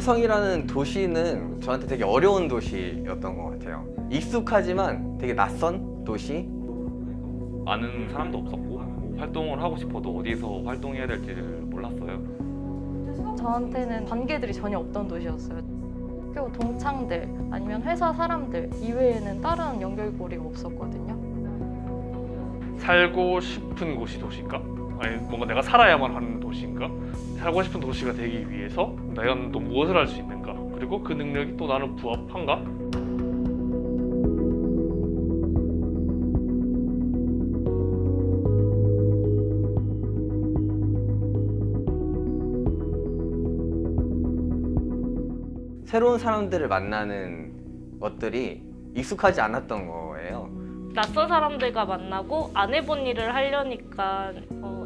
화성이라는 도시는 저한테 되게 어려운 도시였던 것 같아요. 익숙하지만 되게 낯선 도시? 아는 사람도 없었고 뭐 활동을 하고 싶어도 어디서 활동해야 될지를 몰랐어요. 저한테는 관계들이 전혀 없던 도시였어요. 그리고 동창들 아니면 회사 사람들 이외에는 다른 연결고리가 없었거든요. 살고 싶은 곳이 도시인가? 아니 뭔가 내가 살아야만 하는 도시인가? 살고 싶은 도시가 되기 위해서 내가 또 무엇을 할 수 있는가? 그리고 그 능력이 또 나는 부합한가? 새로운 사람들을 만나는 것들이 익숙하지 않았던 거예요. 낯선 사람들과 만나고 안 해본 일을 하려니까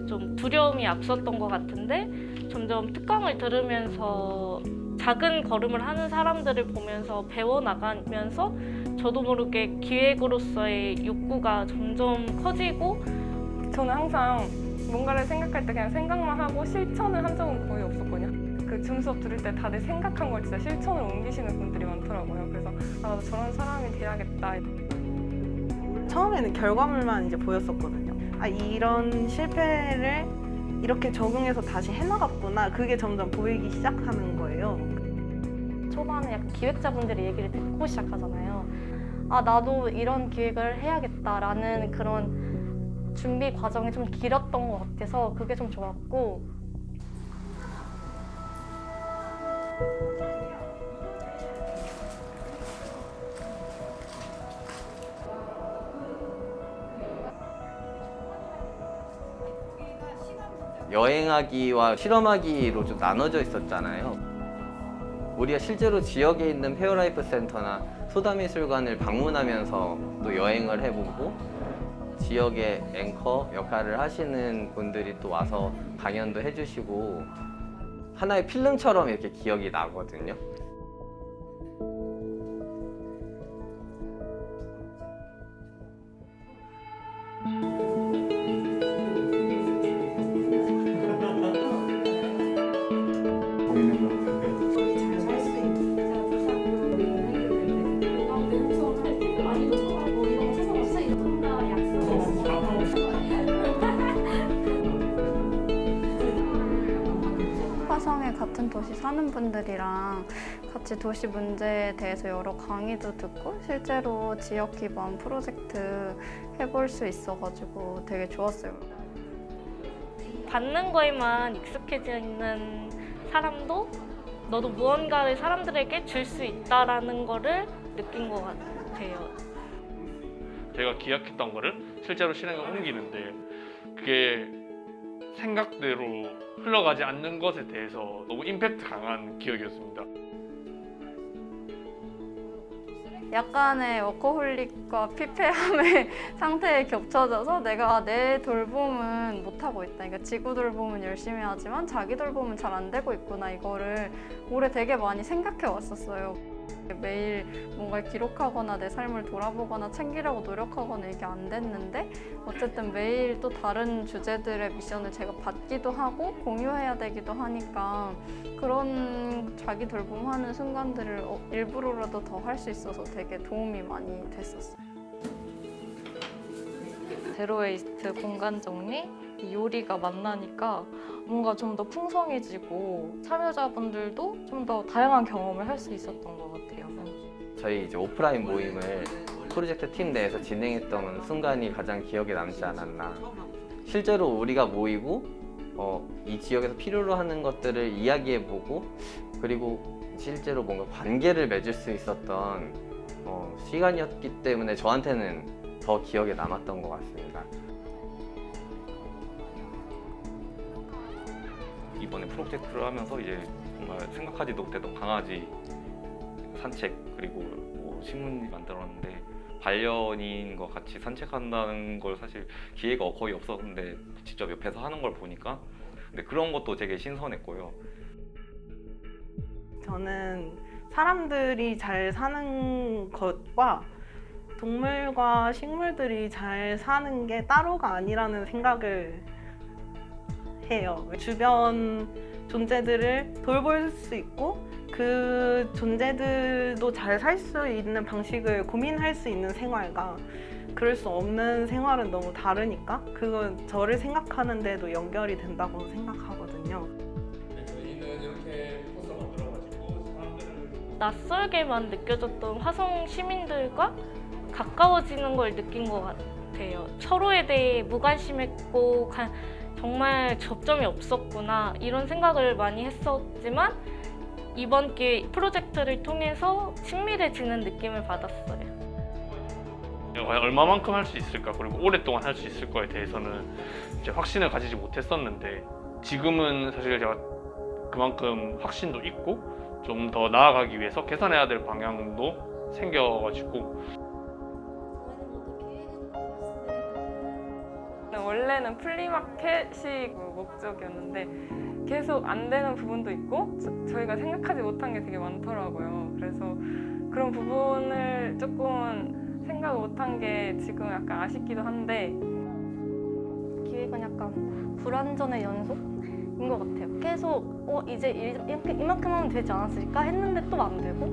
좀 두려움이 앞섰던 것 같은데 점점 특강을 들으면서 작은 걸음을 하는 사람들을 보면서 배워나가면서 저도 모르게 기획으로서의 욕구가 점점 커지고 저는 항상 뭔가를 생각할 때 그냥 생각만 하고 실천을 한 적은 거의 없었거든요. 그 줌 수업 들을 때 다들 생각한 걸 진짜 실천을 옮기시는 분들이 많더라고요. 그래서 나도 저런 사람이 돼야겠다. 처음에는 결과물만 이제 보였었거든요. 아, 이런 실패를 이렇게 적용해서 다시 해나갔구나. 그게 점점 보이기 시작하는 거예요. 초반에 약간 기획자분들의 얘기를 듣고 시작하잖아요. 아, 나도 이런 기획을 해야겠다라는 그런 준비 과정이 좀 길었던 것 같아서 그게 좀 좋았고, 여행하기와 실험하기로 좀 나눠져 있었잖아요. 우리가 실제로 지역에 있는 페어라이프 센터나 소다미술관을 방문하면서 또 여행을 해보고 지역의 앵커 역할을 하시는 분들이 또 와서 강연도 해주시고 하나의 필름처럼 이렇게 기억이 나거든요. 화성에 같은 도시 사는 분들이랑 같이 도시 문제에 대해서 여러 강의도 듣고 실제로 지역 기반 프로젝트 해볼 수 있어가지고 되게 좋았어요. 받는 거에만 익숙해져 있는 사람도 너도 무언가를 사람들에게 줄 수 있다라는 거를 느낀 것 같아요. 제가 기약했던 거를 실제로 실행에 옮기는데 그게 생각대로 흘러가지 않는 것에 대해서 너무 임팩트 강한 기억이었습니다. 약간의 워커홀릭과 피폐함의 상태에 겹쳐져서 내가 내 돌봄은 못하고 있다. 그러니까 지구 돌봄은 열심히 하지만 자기 돌봄은 잘 안 되고 있구나. 이거를 올해 되게 많이 생각해 왔었어요. 매일 뭔가 기록하거나 내 삶을 돌아보거나 챙기려고 노력하거나 이게 안 됐는데 어쨌든 매일 또 다른 주제들의 미션을 제가 받기도 하고 공유해야 되기도 하니까 그런 자기 돌봄하는 순간들을 일부러라도 더 할 수 있어서 되게 도움이 많이 됐었어요. 제로웨이스트 공간 정리, 요리가 만나니까 뭔가 좀 더 풍성해지고 참여자분들도 좀 더 다양한 경험을 할 수 있었던 것 같아요. 저희 이제 오프라인 모임을 프로젝트 팀 내에서 진행했던 순간이 가장 기억에 남지 않았나. 실제로 우리가 모이고 이 지역에서 필요로 하는 것들을 이야기해보고 그리고 실제로 뭔가 관계를 맺을 수 있었던 시간이었기 때문에 저한테는 더 기억에 남았던 것 같습니다. 이번에 프로젝트를 하면서 이제 정말 생각하지도 못했던 강아지 산책 그리고 뭐 신문 만들었는데 반려인과 같이 산책한다는 걸 사실 기회가 거의 없었는데 직접 옆에서 하는 걸 보니까 근데 그런 것도 되게 신선했고요. 저는 사람들이 잘 사는 것과 동물과 식물들이 잘 사는 게 따로가 아니라는 생각을 해요. 주변 존재들을 돌볼 수 있고 그 존재들도 잘 살 수 있는 방식을 고민할 수 있는 생활과 그럴 수 없는 생활은 너무 다르니까 그건 저를 생각하는 데도 연결이 된다고 생각하거든요. 저희는 이렇게 포스터 만들어가지고 사람들을 낯설게만 느껴졌던 화성 시민들과 가까워지는 걸 느낀 것 같아요. 서로에 대해 무관심했고 정말 접점이 없었구나 이런 생각을 많이 했었지만 이번 기회 프로젝트를 통해서 친밀해지는 느낌을 받았어요. 과연 얼마만큼 할 수 있을까 그리고 오랫동안 할 수 있을 거에 대해서는 이제 확신을 가지지 못했었는데 지금은 사실 제가 그만큼 확신도 있고 좀 더 나아가기 위해서 개선해야 될 방향도 생겨가지고 원래는 플리마켓이 목적이었는데 계속 안 되는 부분도 있고 저희가 생각하지 못한 게 되게 많더라고요. 그래서 그런 부분을 조금은 생각 못한 게 지금 약간 아쉽기도 한데 기획은 약간 불완전의 연속인 것 같아요. 계속 이제 이만큼 하면 되지 않았을까 했는데 또 안 되고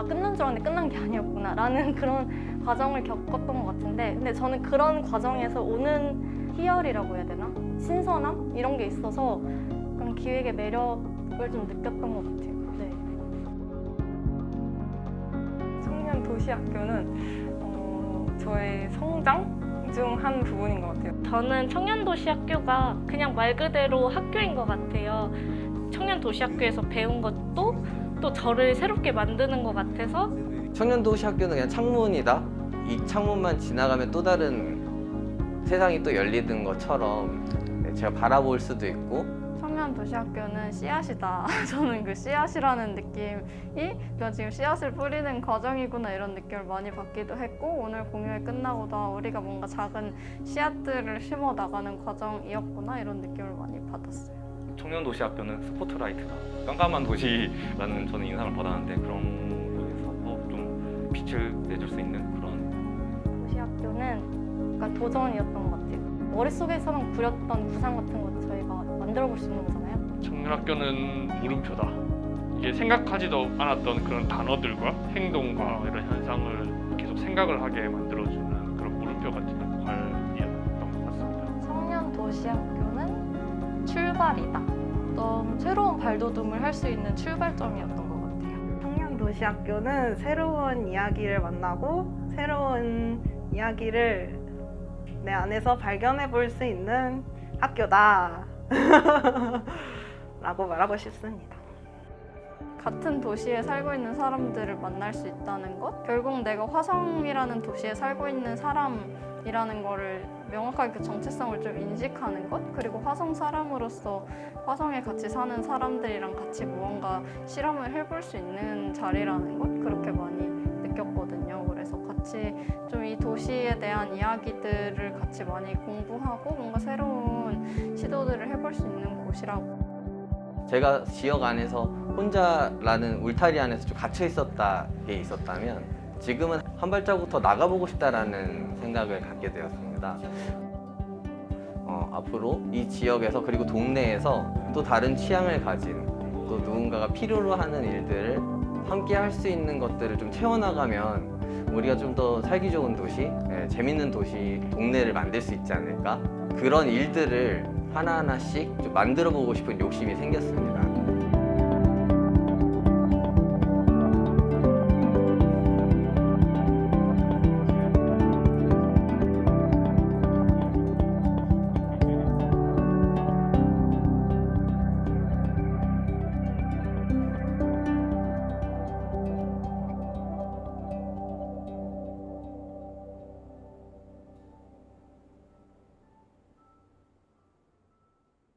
끝난 줄 알았는데 끝난 게 아니었구나 라는 그런 과정을 겪었던 것 같은데 근데 저는 그런 과정에서 오는 희열이라고 해야 되나? 신선함? 이런 게 있어서 그런 기획의 매력을 좀 느꼈던 것 같아요. 네. 청년 도시학교는 저의 성장 중 한 부분인 것 같아요. 저는 청년도시학교가 그냥 말 그대로 학교인 것 같아요. 청년도시학교에서 배운 것도 또 저를 새롭게 만드는 것 같아서 청년도시학교는 그냥 창문이다. 이 창문만 지나가면 또 다른 세상이 또 열리는 것처럼 제가 바라볼 수도 있고 청년도시학교는 씨앗이다. 저는 그 씨앗이라는 느낌이 그러니까 지금 씨앗을 뿌리는 과정이구나 이런 느낌을 많이 받기도 했고 오늘 공연이 끝나고도 우리가 뭔가 작은 씨앗들을 심어 나가는 과정이었구나 이런 느낌을 많이 받았어요. 청년도시학교는 스포트라이트다. 깜깜한 도시라는 저는 인상을 받았는데 그런 거에서 좀 빛을 내줄 수 있는 그런 도시학교는 약간 도전이었던 것 같아요. 머릿속에서만 그렸던 구상 같은 거 저희가 만들어 볼 수 있는 거잖아요. 청년학교는 물음표다. 이게 생각하지도 않았던 그런 단어들과 행동과 이런 현상을 계속 생각을 하게 만들어주는 그런 물음표 같은 역할이었던 것 같습니다. 청년도시학교는 출발이다. 어떤 새로운 발돋움을 할 수 있는 출발점이었던 것 같아요. 청년도시학교는 새로운 이야기를 만나고 새로운 이야기를 내 안에서 발견해 볼 수 있는 학교다 라고 말하고 싶습니다. 같은 도시에 살고 있는 사람들을 만날 수 있다는 것? 결국 내가 화성이라는 도시에 살고 있는 사람이라는 거를 명확하게 그 정체성을 좀 인식하는 것? 그리고 화성 사람으로서 화성에 같이 사는 사람들이랑 같이 무언가 실험을 해볼 수 있는 자리라는 것? 그렇게 많이 느꼈거든요. 그래서 같이 좀 이 도시에 대한 이야기들을 같이 많이 공부하고 뭔가 새로운 시도들을 해볼 수 있는 곳이라고. 제가 지역 안에서 혼자라는 울타리 안에서 좀 갇혀 있었다 게 있었다면 지금은 한 발자국 더 나가보고 싶다라는 생각을 갖게 되었습니다. 앞으로 이 지역에서 그리고 동네에서 또 다른 취향을 가진 또 누군가가 필요로 하는 일들을 함께 할 수 있는 것들을 좀 채워나가면 우리가 좀 더 살기 좋은 도시, 재밌는 도시, 동네를 만들 수 있지 않을까? 그런 일들을 하나하나씩 좀 만들어 보고 싶은 욕심이 생겼습니다.